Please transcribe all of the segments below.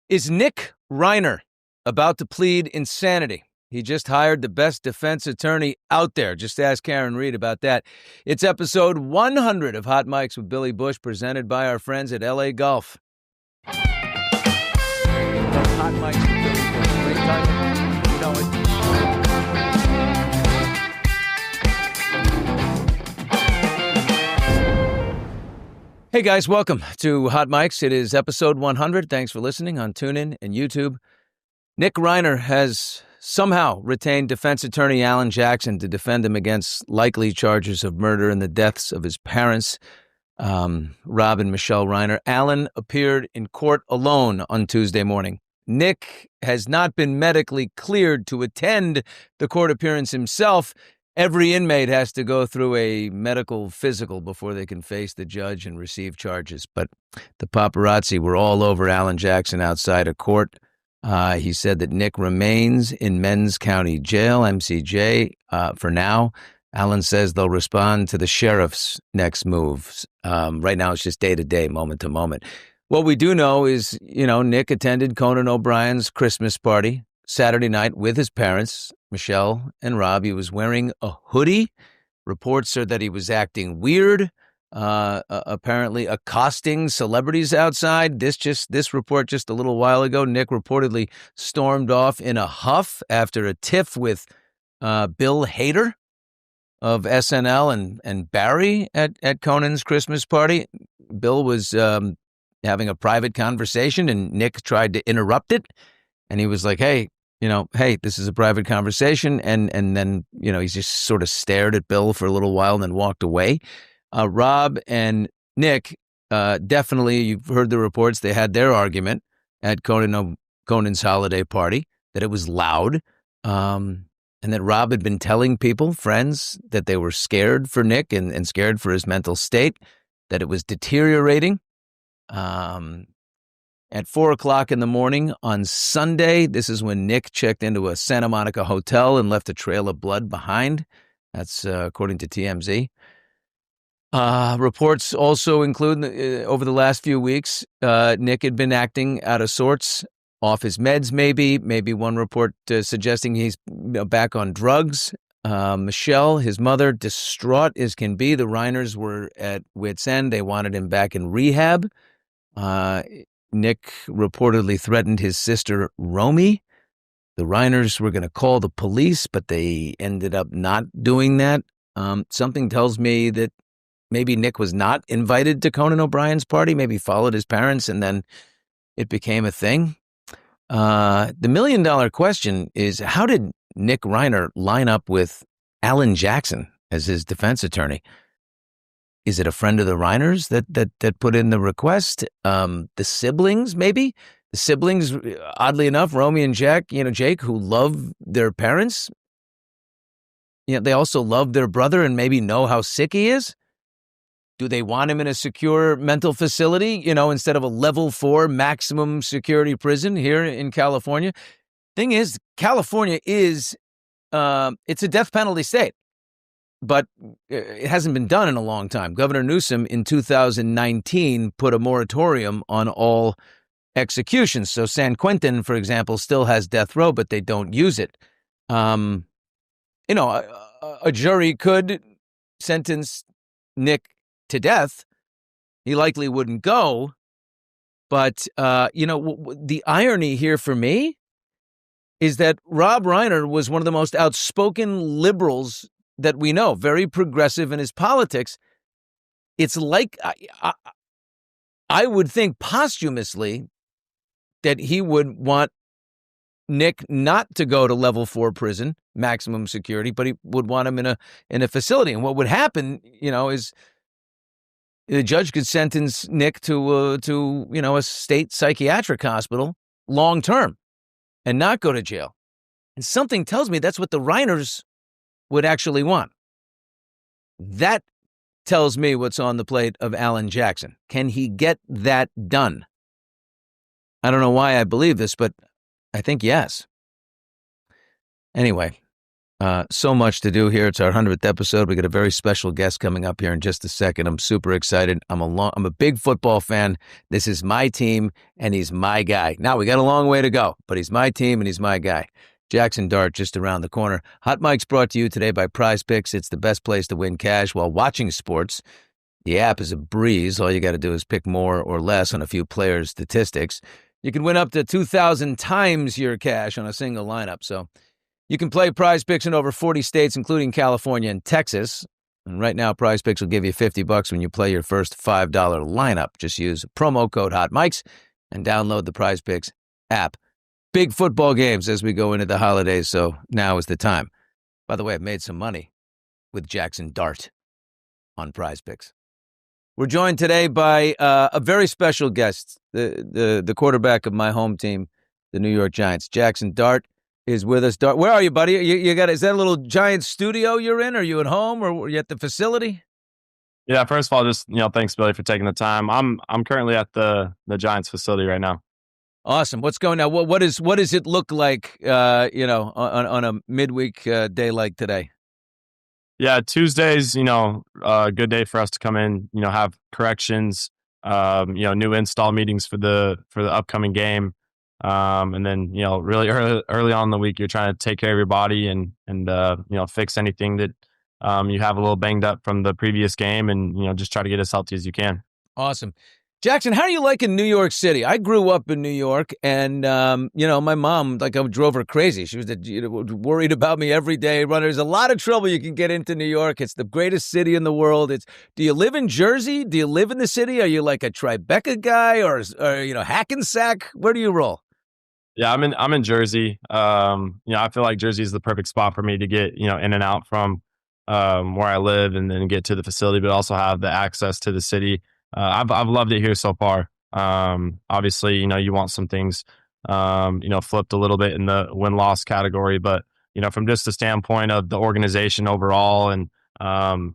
Is Nick Reiner about to plead insanity? He just hired the best defense attorney out there. Just ask Karen Reed about that. It's episode 100 of Hot Mics with Billy Bush, presented by our friends at LAGOLF. Hot Mics with Billy Bush. Great title. You know it. Hey guys, welcome to Hot Mics. It is episode 100. Thanks for listening on TuneIn and YouTube. Nick Reiner has somehow retained defense attorney Alan Jaxson to defend him against likely charges of murder and the deaths of his parents, Rob and Michelle Reiner. Alan appeared in court alone on Tuesday morning. Nick has not been medically cleared to attend the court appearance himself. Every inmate has to go through a medical physical before they can face the judge and receive charges. But the paparazzi were all over Alan Jaxson outside of court. He said that Nick remains in Men's County Jail, MCJ, for now. Alan says they'll respond to the sheriff's next moves. Right now, it's just day to day, moment to moment. What we do know is, Nick attended Conan O'Brien's Christmas party Saturday night with his parents, Michelle and Rob. He was wearing a hoodie. Reports are that he was acting weird, apparently accosting celebrities outside. This report just a little while ago, Nick reportedly stormed off in a huff after a tiff with Bill Hader of SNL and Barry at Conan's Christmas party. Bill was having a private conversation, and Nick tried to interrupt it. And he was like, hey, this is a private conversation. And then, he just sort of stared at Bill for a little while and then walked away. Rob and Nick, definitely, you've heard the reports, they had their argument at Conan's holiday party, that it was loud, and that Rob had been telling people, friends, that they were scared for Nick and scared for his mental state, that it was deteriorating. At 4 o'clock in the morning on Sunday, this is when Nick checked into a Santa Monica hotel and left a trail of blood behind. That's according to TMZ. Reports also include, over the last few weeks, Nick had been acting out of sorts, off his meds maybe one report suggesting he's back on drugs. Michelle, his mother, distraught as can be. The Reiners were at wit's end. They wanted him back in rehab. Nick reportedly threatened his sister, Romy. The Reiners were going to call the police, but they ended up not doing that. Something tells me that maybe Nick was not invited to Conan O'Brien's party, maybe followed his parents, and then it became a thing. The million-dollar question is, how did Nick Reiner line up with Alan Jaxson as his defense attorney? Is it a friend of the Reiners that put in the request? The siblings, maybe? The siblings, oddly enough, Romy and Jake, who love their parents. They also love their brother and maybe know how sick he is. Do they want him in a secure mental facility, instead of a level 4 maximum security prison here in California? Thing is, California is, it's a death penalty state. But it hasn't been done in a long time. Governor Newsom in 2019 put a moratorium on all executions. So San Quentin, for example, still has death row, but they don't use it. A jury could sentence Nick to death. He likely wouldn't go. But, the irony here for me is that Rob Reiner was one of the most outspoken liberals that we know, very progressive in his politics. It's like, I would think posthumously that he would want Nick not to go to level 4 prison, maximum security, but he would want him in a facility. And what would happen, is the judge could sentence Nick to a state psychiatric hospital long term and not go to jail. And something tells me that's what the Reiners would actually want. That tells me what's on the plate of Alan Jaxson. Can he get that done? I don't know why I believe this, but I think yes. Anyway, So much to do here. It's our 100th episode. We got a very special guest coming up here in just a second. I'm super excited. I'm a big football fan. This is my team, and he's my guy. Now, we got a long way to go, but he's my team, and he's my guy. Jaxson Dart just around the corner. Hot Mike's brought to you today by PrizePicks. It's the best place to win cash while watching sports. The app is a breeze. All you got to do is pick more or less on a few players' statistics. You can win up to 2,000 times your cash on a single lineup, so you can play PrizePicks in over 40 states, including California and Texas. And right now, PrizePicks will give you $50 when you play your first $5 lineup. Just use promo code HOTMIKES and download the PrizePicks app. Big football games as we go into the holidays, so now is the time. By the way, I've made some money with Jaxson Dart on PrizePicks. We're joined today by a very special guest, the quarterback of my home team, the New York Giants. Jaxson Dart is with us. Dart, where are you, buddy? Is that a little Giant studio you're in? Are you at home or are you at the facility? Yeah, first of all, just thanks, Billy, for taking the time. I'm currently at the Giants facility right now. Awesome. What's going on? What does it look like? On a midweek day like today. Yeah, Tuesdays, a good day for us to come in. Have corrections. New install meetings for the upcoming game. And then, really early on in the week, you're trying to take care of your body and fix anything that you have a little banged up from the previous game and, just try to get as healthy as you can. Awesome. Jaxson, how do you like in New York City? I grew up in New York and, my mom, I drove her crazy. She was worried about me every day. There's a lot of trouble you can get into New York. It's the greatest city in the world. Do you live in Jersey? Do you live in the city? Are you like a Tribeca guy or Hackensack? Where do you roll? Yeah, I'm in Jersey. I feel like Jersey is the perfect spot for me to get, in and out from where I live and then get to the facility, but also have the access to the city. I've loved it here so far. Obviously, you want some things, flipped a little bit in the win-loss category, but, from just the standpoint of the organization overall and,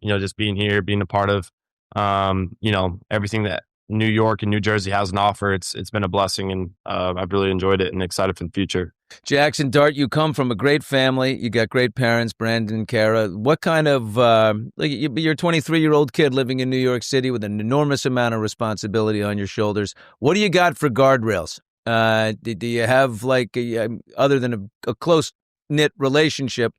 just being here, being a part of, everything that New York and New Jersey has an offer. It's been a blessing, and I've really enjoyed it and excited for the future. Jaxson Dart, you come from a great family. You got great parents, Brandon and Kara. What kind of you're a 23-year-old kid living in New York City with an enormous amount of responsibility on your shoulders. What do you got for guardrails? Do you have other than a close-knit relationship?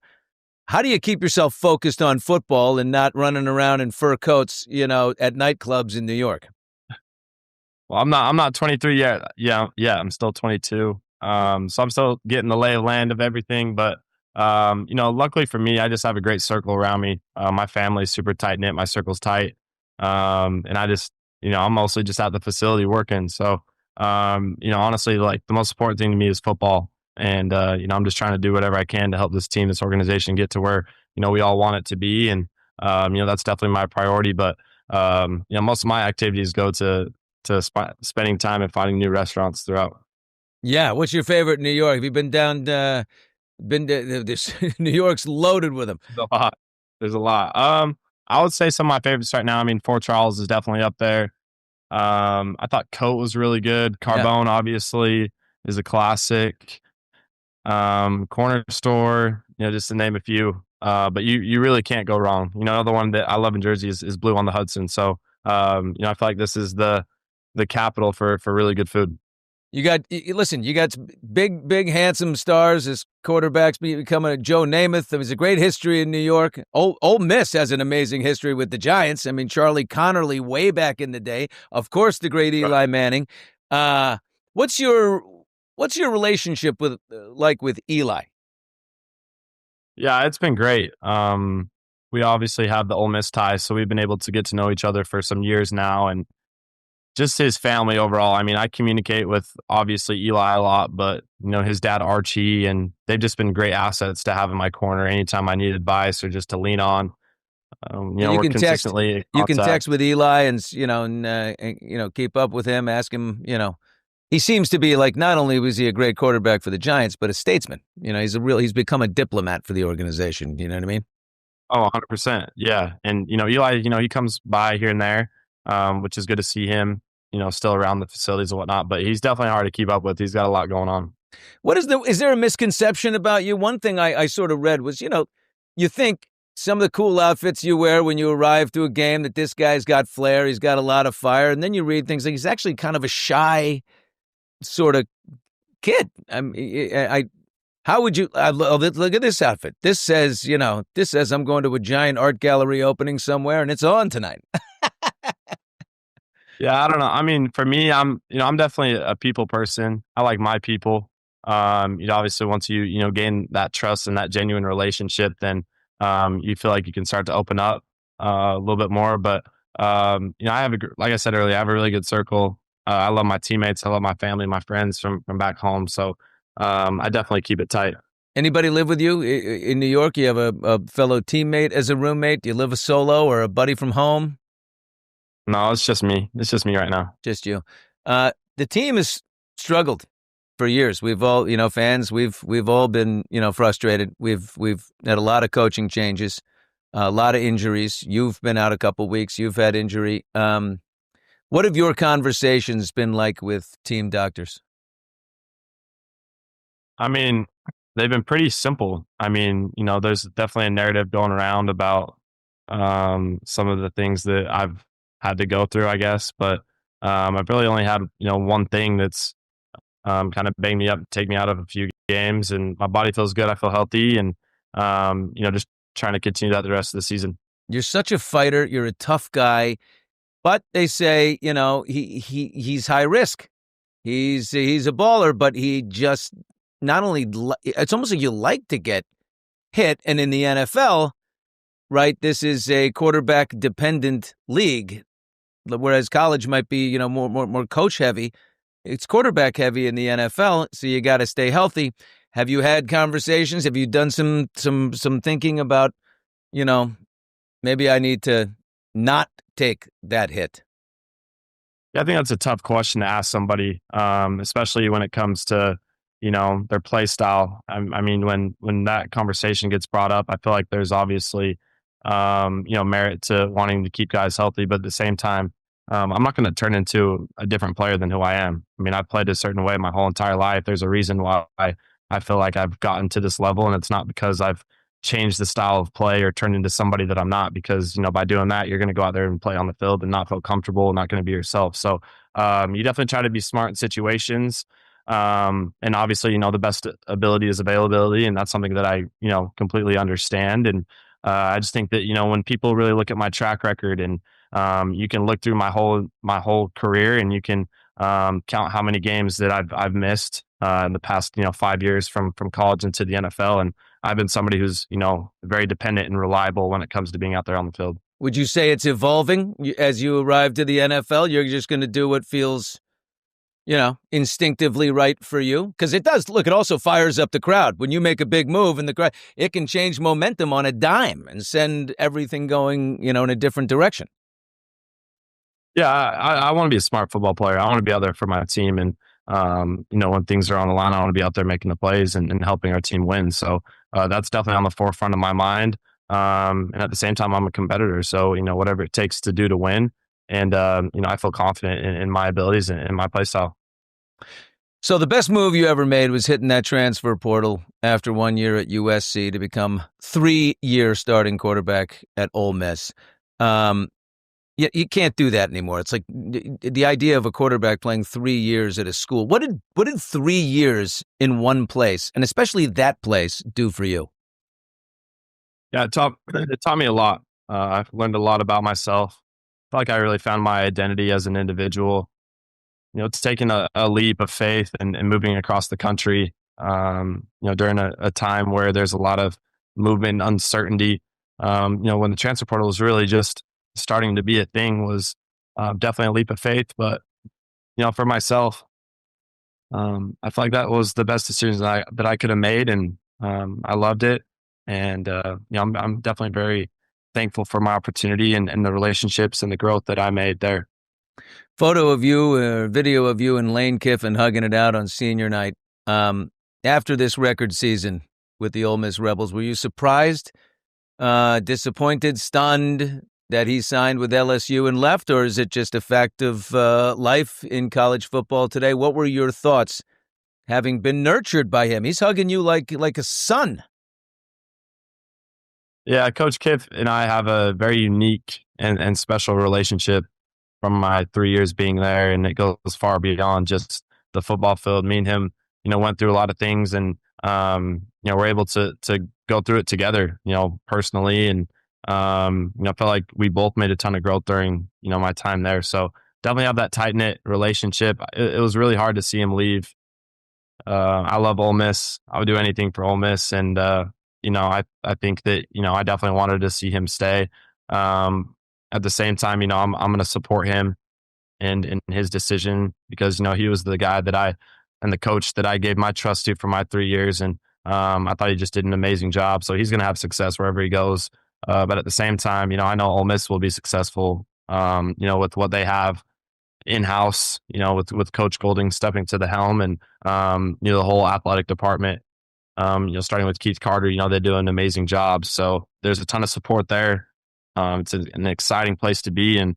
How do you keep yourself focused on football and not running around in fur coats, at nightclubs in New York? Well, I'm not 23 yet. Yeah, I'm still 22. So I'm still getting the lay of land of everything. But, luckily for me, I just have a great circle around me. My family's super tight knit. My circle's tight. And I just, I'm mostly just at the facility working. So, honestly, the most important thing to me is football. And, I'm just trying to do whatever I can to help this team, this organization get to where, we all want it to be. And, that's definitely my priority. But, most of my activities go to spending time and finding new restaurants throughout. Yeah, what's your favorite in New York? Have you been down? New York's loaded with them. There's a lot. I would say some of my favorites right now. I mean, Fort Charles is definitely up there. I thought Cote was really good. Carbone, obviously, is a classic. Corner Store, just to name a few. But you really can't go wrong. Another one that I love in Jersey is Blue on the Hudson. So, I feel like this is the capital for really good food. You got big, handsome stars as quarterbacks becoming a Joe Namath. There was a great history in New York. Ole Miss has an amazing history with the Giants. I mean, Charlie Connerly way back in the day. Of course, the great Eli Manning. What's your relationship with Eli? Yeah, it's been great. We obviously have the Ole Miss ties, so we've been able to get to know each other for some years now, and just his family overall. I mean, I communicate with obviously Eli a lot, but his dad Archie, and they've just been great assets to have in my corner anytime I need advice or just to lean on. You can text with Eli and keep up with him, ask him. He seems to be not only was he a great quarterback for the Giants, but a statesman. He's become a diplomat for the organization. You know what I mean? Oh, 100%. Yeah. And, Eli, he comes by here and there, which is good to see him, still around the facilities and whatnot, but he's definitely hard to keep up with. He's got a lot going on. Is there a misconception about you? One thing I sort of read was, you think some of the cool outfits you wear when you arrive to a game, that this guy's got flair, he's got a lot of fire, and then you read things like he's actually kind of a shy sort of kid. How would you look at this outfit? This says, I'm going to a giant art gallery opening somewhere, and it's on tonight. Yeah, I don't know. I mean, for me, I'm definitely a people person. I like my people. Obviously once you gain that trust and that genuine relationship, then you feel like you can start to open up a little bit more. But I have like I said earlier, I have a really good circle. I love my teammates. I love my family, my friends from back home. So I definitely keep it tight. Anybody live with you in New York? You have a fellow teammate as a roommate? Do you live a solo or a buddy from home? No, it's just me. It's just me right now. Just you. The team has struggled for years. We've all, fans. We've all been, frustrated. We've had a lot of coaching changes, a lot of injuries. You've been out a couple weeks. You've had injury. What have your conversations been like with team doctors? I mean, they've been pretty simple. I mean, there's definitely a narrative going around about some of the things that I've had to go through, I guess. But I've really only had, one thing that's kind of banged me up, take me out of a few games, and my body feels good. I feel healthy, and just trying to continue that the rest of the season. You're such a fighter. You're a tough guy, but they say, he's high risk. He's a baller, but he just not only it's almost like you like to get hit, and in the NFL, right? This is a quarterback dependent league, whereas college might be, more coach heavy. It's quarterback heavy in the NFL, so you got to stay healthy. Have you had conversations? Have you done some thinking about, maybe I need to not take that hit? Yeah, I think that's a tough question to ask somebody, especially when it comes to, their play style. I mean, when that conversation gets brought up, I feel like there's obviously, merit to wanting to keep guys healthy, but at the same time, I'm not going to turn into a different player than who I am. I mean, I've played a certain way my whole entire life. There's a reason why I feel like I've gotten to this level, and it's not because I've changed the style of play or turned into somebody that I'm not, because, by doing that, you're going to go out there and play on the field and not feel comfortable and not going to be yourself. So you definitely try to be smart in situations. And obviously, the best ability is availability. And that's something that I, completely understand. And I just think that, when people really look at my track record, and you can look through my whole career, and you can count how many games that I've missed in the past 5 years from college into the NFL, and I've been somebody who's very dependent and reliable when it comes to being out there on the field. Would you say it's evolving as you arrive to the NFL? You're just going to do what feels, instinctively right for you? Because it does. Look, it also fires up the crowd. When you make a big move in the crowd, it can change momentum on a dime and send everything going, in a different direction. Yeah, I want to be a smart football player. I want to be out there for my team. And, when things are on the line, I want to be out there making the plays and helping our team win. So that's definitely on the forefront of my mind. And at the same time, I'm a competitor. So, whatever it takes to do to win. And, I feel confident in my abilities and my play style. So the best move you ever made was hitting that transfer portal after 1 year at USC to become 3-year starting quarterback at Ole Miss. Yeah, you can't do that anymore. It's like the idea of a quarterback playing 3 years at a school. What did 3 years in one place, and especially that place, do for you? Yeah, it taught me a lot. I've learned a lot about myself. I feel like I really found my identity as an individual. It's taken a leap of faith and moving across the country, during a time where there's a lot of movement, uncertainty. When the transfer portal was really just starting to be a thing, was definitely a leap of faith. But, for myself, I feel like that was the best decision that I could have made. And I loved it. And, I'm definitely very thankful for my opportunity and the relationships and the growth that I made there. Photo of you, video of you and Lane Kiffin hugging it out on senior night. After this record season with the Ole Miss Rebels, were you surprised, disappointed, stunned that he signed with LSU and left, or is it just a fact of life in college football today? What were your thoughts having been nurtured by him. He's hugging you like a son. Yeah, Coach Kiff and I have a very unique and special relationship from my 3 years being there, and it goes far beyond just the football field. Me and him, went through a lot of things, and we're able to go through it together, personally, and I felt like we both made a ton of growth during my time there. So definitely have that tight knit relationship. It was really hard to see him leave. I love Ole Miss. I would do anything for Ole Miss, and I think that I definitely wanted to see him stay. At the same time, I'm going to support him and in his decision, because he was the guy and the coach that I gave my trust to for my 3 years, and I thought he just did an amazing job. So he's going to have success wherever he goes. But at the same time, I know Ole Miss will be successful. With what they have in-house, with Coach Golding stepping to the helm, and the whole athletic department, starting with Keith Carter, they do an amazing job. So there's a ton of support there. It's an exciting place to be, and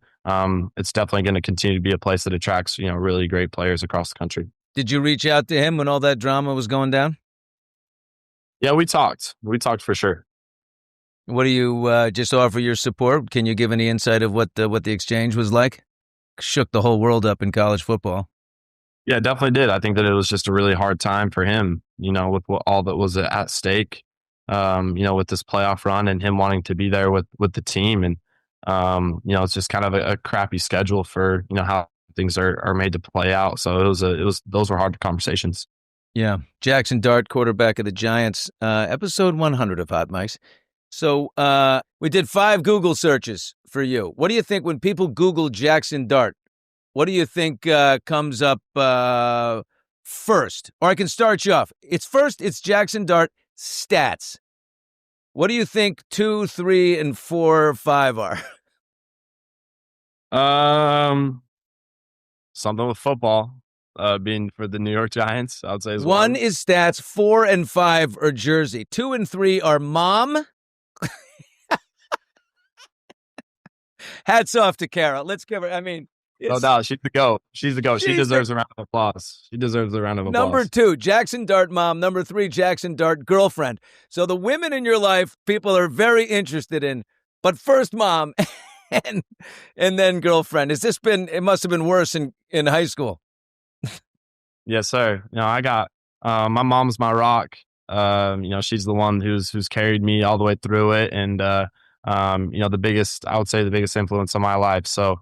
it's definitely going to continue to be a place that attracts, really great players across the country. Did you reach out to him when all that drama was going down? Yeah, we talked. We talked for sure. What do you just offer your support? Can you give any insight of what the exchange was like? Shook the whole world up in college football. Yeah, definitely did. I think that it was just a really hard time for him, with all that was at stake, with this playoff run and him wanting to be there with the team. And, it's just kind of a crappy schedule for, how things are made to play out. So those were hard conversations. Yeah. Jaxson Dart, quarterback of the Giants, episode 100 of Hot Mics. So we did 5 Google searches for you. What do you think when people Google Jaxson Dart? What do you think comes up first? Or I can start you off. It's Jaxson Dart stats. What do you think 2, 3, and 4, 5 are? Something with football, being for the New York Giants, I would say. 1 is stats, 4 and 5 are jersey. 2 and 3 are mom. Hats off to Kara. Let's give her. I mean, no doubt, she's the GOAT. She's the GOAT. She deserves a round of applause. She deserves a round of applause. Number 2, Jaxson Dart mom. Number 3, Jaxson Dart girlfriend. So the women in your life, people are very interested in. But first, mom, and then girlfriend. It must have been worse in high school. Yes, sir. I got my mom's my rock. She's the one who's carried me all the way through it, and I would say the biggest influence on my life. So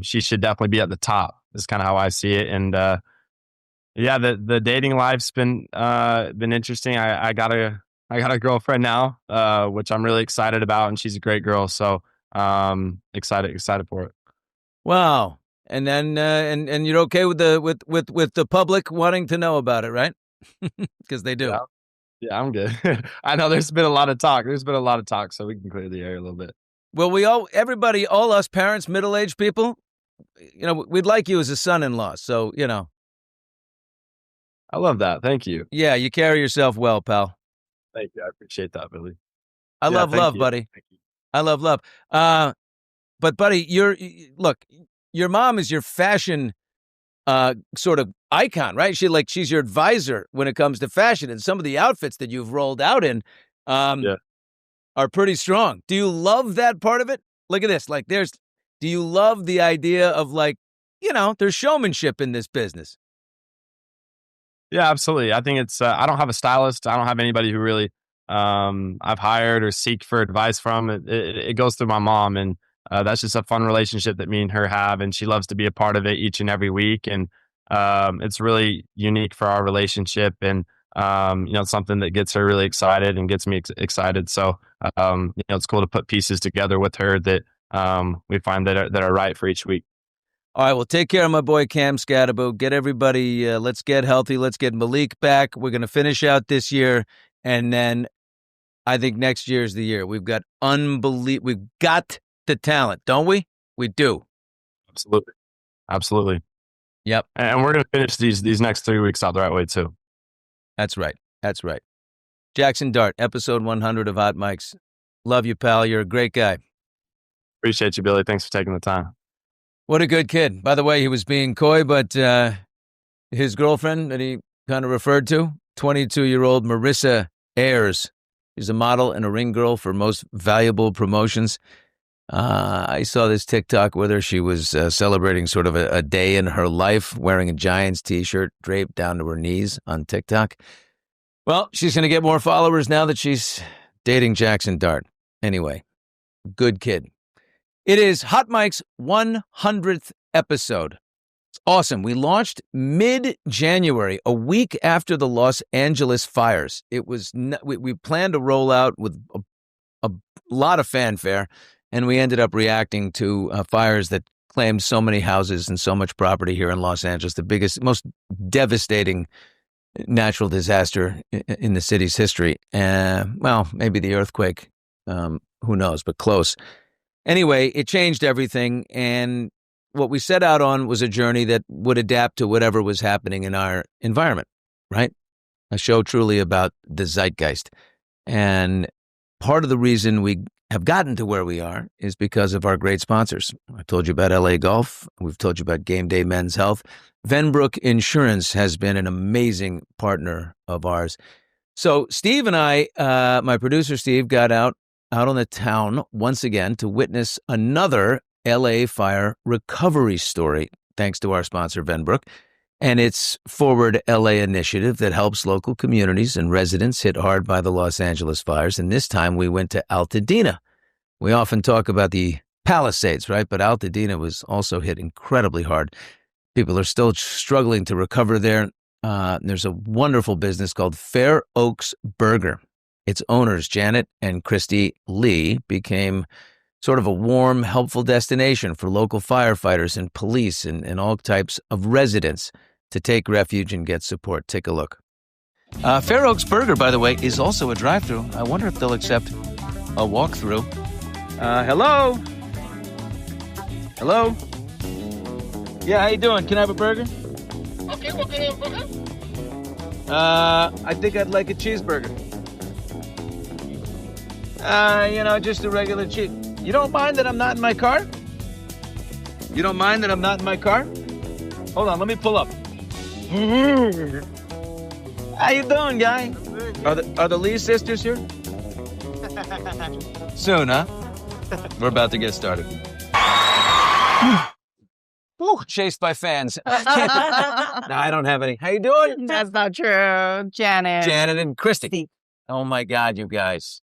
she should definitely be at the top. Is kind of how I see it. And the dating life's been interesting. I got a girlfriend now, which I'm really excited about, and she's a great girl. So excited for it. Wow. And then and you're okay with the public wanting to know about it, right? Because they do. Yeah, I'm good. I know there's been a lot of talk. So we can clear the air a little bit. Well, all us parents, middle-aged people, we'd like you as a son-in-law. So, I love that. Thank you. Yeah, you carry yourself well, pal. Thank you. I appreciate that, Billy. I love love, buddy. Thank you. I love love. But buddy, your mom is your fashion sort of icon, right? She's your advisor when it comes to fashion, and some of the outfits that you've rolled out in are pretty strong. Do you love that part of it? Look at this. Do you love the idea of there's showmanship in this business? Yeah, absolutely. I think it's, I don't have a stylist. I don't have anybody who really I've hired or seek for advice from. It goes through my mom, and that's just a fun relationship that me and her have, and she loves to be a part of it each and every week. And it's really unique for our relationship, and it's something that gets her really excited and gets me excited. So it's cool to put pieces together with her that we find that are right for each week. All right, well, take care of my boy Cam Scadaboo. Get everybody, let's get healthy. Let's get Malik back. We're going to finish out this year, and then I think next year is the year. We've got the talent, don't we? We do. Absolutely. Yep. And we're going to finish these next 3 weeks out the right way too. That's right. Jaxson Dart, episode 100 of Hot Mics. Love you, pal. You're a great guy. Appreciate you, Billy. Thanks for taking the time. What a good kid. By the way, he was being coy, but his girlfriend that he kind of referred to? 22-year-old Marissa Ayers. She's a model and a ring girl for Most Valuable Promotions. I saw this TikTok with her. She was celebrating sort of a day in her life, wearing a Giants t-shirt draped down to her knees on TikTok. Well, she's going to get more followers now that she's dating Jaxson Dart. Anyway, good kid. It is Hot Mike's 100th episode. It's awesome. We launched mid-January, a week after the Los Angeles fires. It was we planned to roll out with a lot of fanfare, and we ended up reacting to fires that claimed so many houses and so much property here in Los Angeles, the biggest, most devastating natural disaster in the city's history. Well, maybe the earthquake, who knows, but close. Anyway, it changed everything, and what we set out on was a journey that would adapt to whatever was happening in our environment, right? A show truly about the zeitgeist. And part of the reason we have gotten to where we are is because of our great sponsors. I told you about LAGOLF. We've told you about Game Day Men's Health. Venbrook Insurance has been an amazing partner of ours. So Steve and I, my producer Steve, got out on the town once again to witness another LA fire recovery story, thanks to our sponsor, Venbrook, and its Forward LA initiative that helps local communities and residents hit hard by the Los Angeles fires. And this time we went to Altadena. We often talk about the Palisades, right? But Altadena was also hit incredibly hard. People are still struggling to recover there. There's a wonderful business called Fair Oaks Burger. Its owners, Janet and Christy Lee, became sort of a warm, helpful destination for local firefighters and police and all types of residents to take refuge and get support. Take a look. Fair Oaks Burger, by the way, is also a drive-thru. I wonder if they'll accept a walk-through. Hello? Hello? Yeah, how you doing? Can I have a burger? Okay, what kind of burger? I think I'd like a cheeseburger. Just a regular cheese. You don't mind that I'm not in my car? You don't mind that I'm not in my car? Hold on, let me pull up. How you doing, guy? Are the Lee sisters here? Soon, huh? We're about to get started. Ooh, chased by fans. No, I don't have any. How you doing? That's not true. Janet. Janet and Christy. Oh my God, you guys.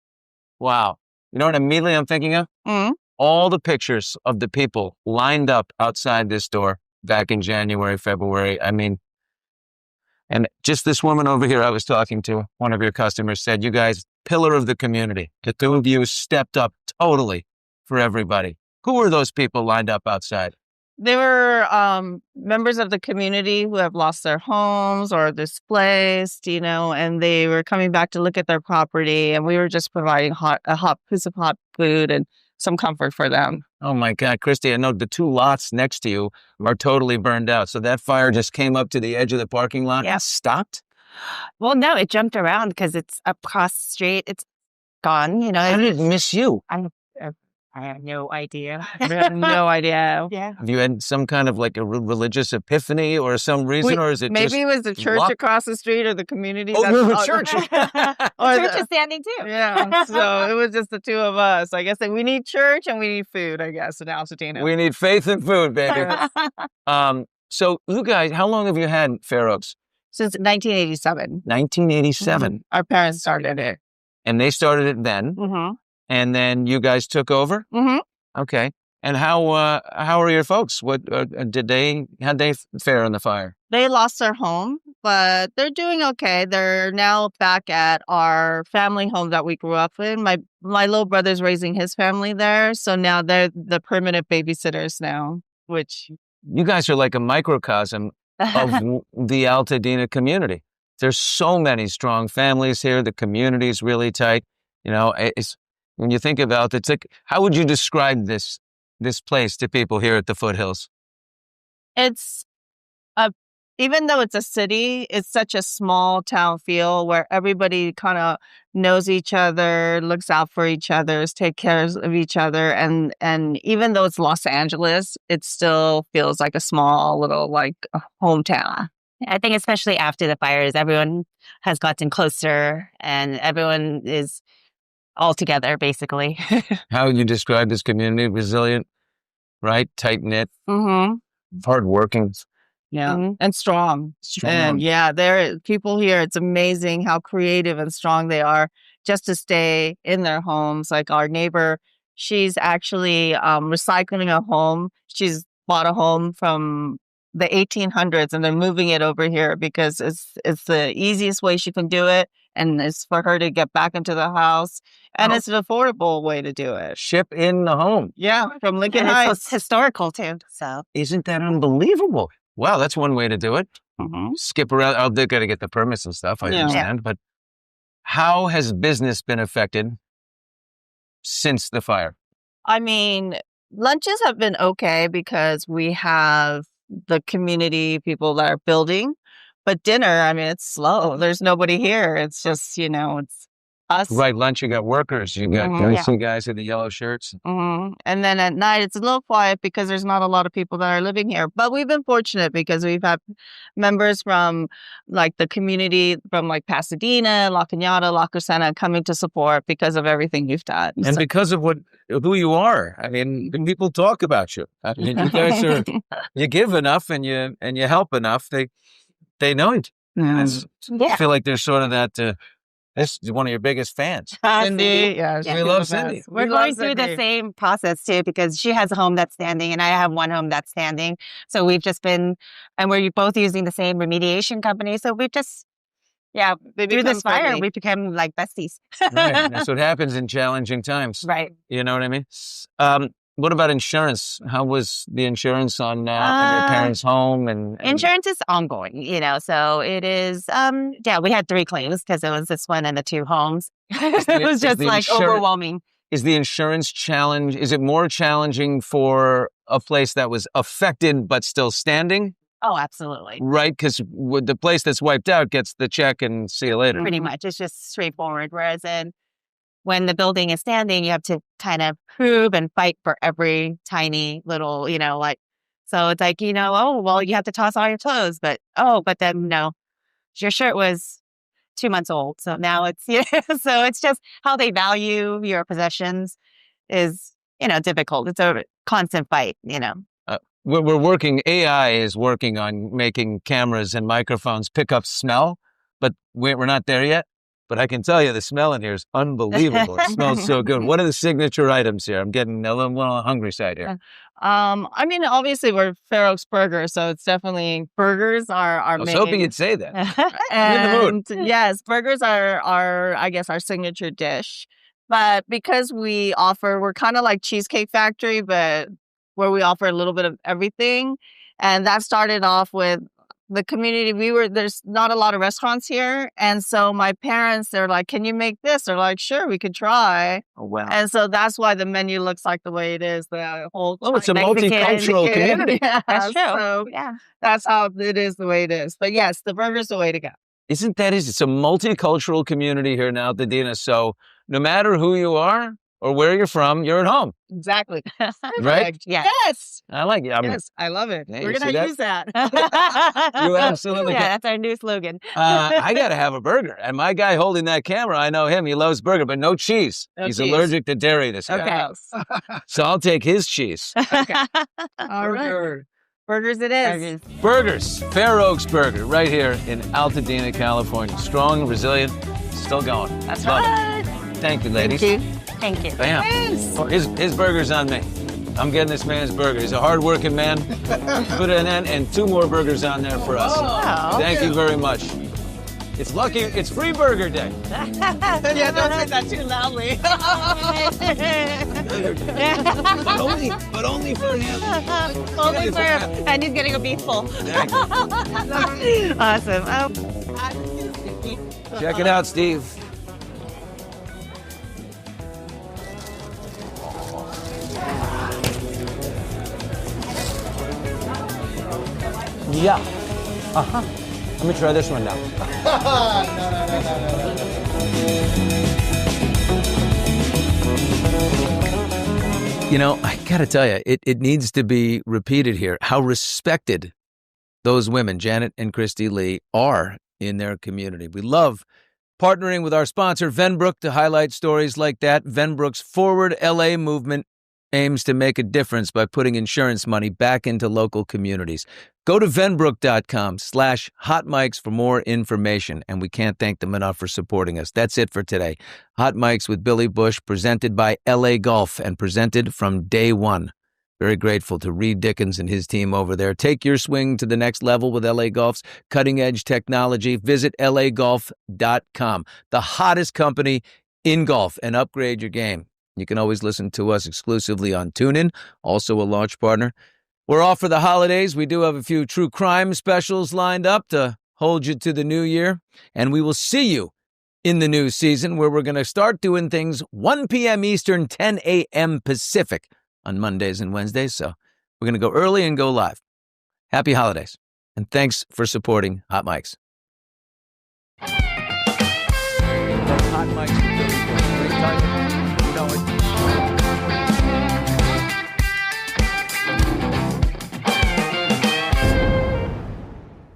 Wow. You know what immediately I'm thinking of? Mm. All the pictures of the people lined up outside this store back in January, February. I mean, and just this woman over here I was talking to, one of your customers, said, you guys, pillar of the community. The two of you stepped up totally for everybody. Who were those people lined up outside? They were members of the community who have lost their homes or displaced, and they were coming back to look at their property, and we were just providing a hot piece of hot food and some comfort for them. Oh my God, Christy, I know the two lots next to you are totally burned out. So that fire just came up to the edge of the parking lot and stopped? Well, no, it jumped around because it's across the street. It's gone, How did it miss you? I have no idea. I have no idea. Yeah. Have you had some kind of like a religious epiphany or some reason, or is it maybe it was the church across the street or the community? Oh, the church. The church is standing too. Yeah. So it was just the two of us. I guess that we need church and we need food, I guess, in Altadena. We need faith and food, baby. So you guys, how long have you had Fair Oaks? Since 1987. 1987. Mm-hmm. Our parents started it. And they started it then. Mm-hmm. And then you guys took over? Mm-hmm. Okay. And how are your folks? What how'd they fare in the fire? They lost their home, but they're doing okay. They're now back at our family home that we grew up in. My little brother's raising his family there, so now they're the permanent babysitters now. Which you guys are like a microcosm of the Altadena community. There's so many strong families here. The community's really tight. When you think about it, it's like, how would you describe this place to people here at the foothills? It's even though it's a city, it's such a small town feel where everybody kind of knows each other, looks out for each other, take care of each other. And even though it's Los Angeles, it still feels like a small little hometown. I think especially after the fires, everyone has gotten closer and everyone is all together, basically. How you describe this community? Resilient, right? Tight-knit, Mm-hmm. hardworking. Yeah, Mhm. and strong. Strong. And yeah, there people here. It's amazing how creative and strong they are just to stay in their homes. Like our neighbor, she's actually recycling a home. She's bought a home from the 1800s, and they're moving it over here because it's the easiest way she can do it, and it's for her to get back into the house, and it's an affordable way to do it. Ship in the home. Yeah, from Lincoln And Heights. it's historical too. So Isn't that unbelievable? Wow, that's one way to do it. Mhm. Skip around. Oh, they've got to get the permits and stuff. I Yeah. understand. But how has business been affected since the fire? I mean, lunches have been okay because we have the community people that are building. But dinner, I mean, it's slow. There's nobody here. It's just, it's us. Right, lunch, you got workers. You got Mhm. you see guys in the yellow shirts. Mhm. And then at night, it's a little quiet because there's not a lot of people that are living here. But we've been fortunate because we've had members from like the community from like Pasadena, La Cañada, La Crescenta coming to support because of everything we've done. And So- because of who you are. I mean, people talk about you. I mean, you guys are, you give enough and you help enough. They know it. Yeah. I feel like there's sort of that, this is one of your biggest fans. Cindy, yeah, Yeah. We love Cindy. we're going through the same process too, because she has a home that's standing and I have one home that's standing. So we've just been, and we're both using the same remediation company. So we've just, through this fire, we've become like besties. Right. That's what happens in challenging times. Right. You know what I mean? What about insurance? How was the insurance on your parents' home? And Insurance is ongoing, so it is, we had 3 claims because it was this one and the 2 homes. It was just like overwhelming. Is the insurance challenge, is it more challenging for a place that was affected but still standing? Oh, absolutely. Right? Because the place that's wiped out gets the check and see you later. Pretty much. It's just straightforward. Whereas when the building is standing, you have to kind of prove and fight for every tiny little, so it's like, you have to toss all your clothes, but then, your shirt was 2 months old. So now it's, so it's just how they value your possessions is, difficult. It's a constant fight, We're working, AI is working on making cameras and microphones pick up smell, but we're not there yet. But I can tell you the smell in here is unbelievable. It smells so good. What are the signature items here? I'm getting a little on the hungry side here. I mean, obviously we're Fair Oaks Burgers, so it's definitely burgers are our I was main. hoping you'd say that. And yes, burgers are I guess our signature dish. But because we're kind of like Cheesecake Factory, but where we offer a little bit of everything. And that started off with the community. There's not a lot of restaurants here. And so my parents, they're like, can you make this? They're like, sure, we could try. Oh, wow. And so that's why the menu looks like the way it is. The whole It's a Mexican, multicultural community. Yeah, That's true. So that's how it is the way it is. But yes, the burger's the way to go. Isn't that easy? It's a multicultural community here in Alta Dina. So no matter who you are or where you're from, you're at home. Exactly. Right? Yeah. Yes. I like it. Yes, I love it. Hey, We're you going see to use that. You absolutely Yeah, can. that's our new slogan. I got to have a burger. And my guy holding that camera, I know him. He loves burger, but no cheese. No He's cheese. allergic to dairy, this guy. Okay. So I'll take his cheese. All right. Burgers it is. Burgers. Fair Oaks Burger right here in Altadena, California. Strong, resilient, still going. That's Love it. right. Thank you, ladies. Thank you. Thank you. Bam. Oh, his burger's on me. I'm getting this man's burger. He's a hard-working man. Put it in and 2 more burgers on there for us. Oh. Thank you very much. It's lucky. It's free burger day. Yeah, don't say that too loudly. but only for him. Only for him. And he's getting a beef full. Thank you. Awesome. Check it out, Steve. Yeah. Uh-huh. Let me try this one now. You know, I gotta tell you, it needs to be repeated here. How respected those women, Janet and Christy Lee, are in their community. We love partnering with our sponsor, Venbrook, to highlight stories like that. Venbrook's Forward LA movement aims to make a difference by putting insurance money back into local communities. Go to venbrook.com/hotmics for more information, and we can't thank them enough for supporting us. That's it for today. Hot Mics with Billy Bush, presented by LAGOLF and presented from day one. Very grateful to Reed Dickens and his team over there. Take your swing to the next level with LA Golf's cutting-edge technology. Visit lagolf.com, the hottest company in golf, and upgrade your game. You can always listen to us exclusively on TuneIn, also a launch partner. We're off for the holidays. We do have a few true crime specials lined up to hold you to the new year, and we will see you in the new season, where we're going to start doing things 1 p.m. Eastern, 10 a.m. Pacific on Mondays and Wednesdays. So we're going to go early and go live. Happy holidays, and thanks for supporting Hot Mics. Hot Mics. Great time. You know it.